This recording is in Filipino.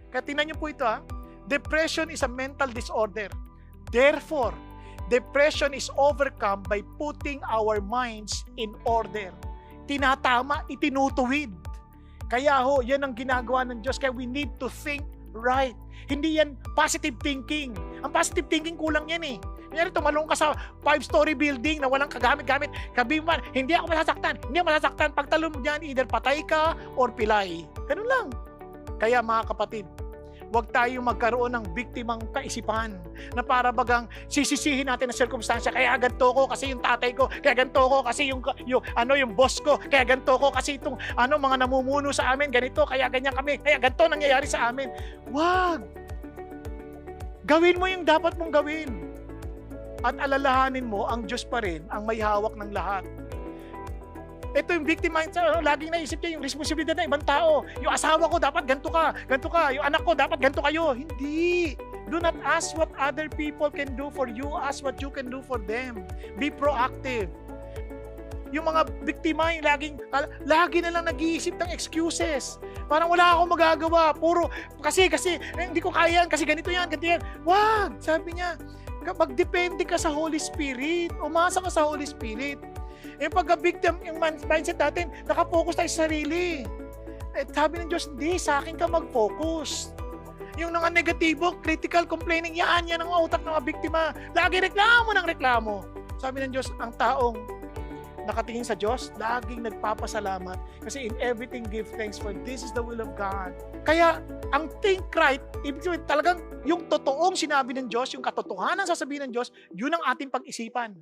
Kaya tingnan niyo po ito Depression is a mental disorder. Therefore, depression is overcome by putting our minds in order. Tinatama, itinutuwid. Kaya yan ang ginagawa ng Diyos. Kaya we need to think right. Hindi yan positive thinking. Ang positive thinking kulang yan Kunyari, tumalong ka sa 5-story building na walang kagamit-gamit. Sabihin mo, hindi ako masasaktan. Pagtalon mo dyan, either patay ka or pilay. Ganun lang. Kaya mga kapatid, huwag tayong magkaroon ng biktimang kaisipan na para bagang sisisihin natin ang sirkumstansya. Kaya ganito ko kasi yung tatay ko, kaya ganito ko kasi yung boss ko, kaya ganito ko kasi itong mga namumuno sa amin, ganito, kaya ganyan kami, kaya ganito nangyayari sa amin. Wag! Gawin mo yung dapat mong gawin. At alalahanin mo, ang Diyos pa rin ang may hawak ng lahat. Ito yung victim mindset, laging naisip niya yung responsibilidad ng ibang tao. Yung asawa ko, dapat ganito ka. Yung anak ko, dapat ganito kayo. Hindi. Do not ask what other people can do for you. Ask what you can do for them. Be proactive. Yung mga biktima, yung lagi na lang nag-iisip ng excuses. Parang wala akong magagawa. Puro, kasi, hindi ko kaya yan, kasi ganito yan. Wag! Sabi niya, magdepende ka sa Holy Spirit. Umasa ka sa Holy Spirit. Yung pagka-victim, yung mindset natin, nakapokus tayo sa sarili. Sabi ng Diyos, hindi, sa akin ka mag-focus. Yung mga negatibo, critical complaining, yan ang utak ng mga biktima. Lagi reklamo ng reklamo. Sabi ng Diyos, ang taong nakatingin sa Diyos, laging nagpapasalamat. Kasi in everything, give thanks, for this is the will of God. Kaya, ang think right, ibig sabihin, talagang yung totoong sinabi ng Diyos, yung katotohanan sasabihin ng Diyos, yun ang ating pag-isipan.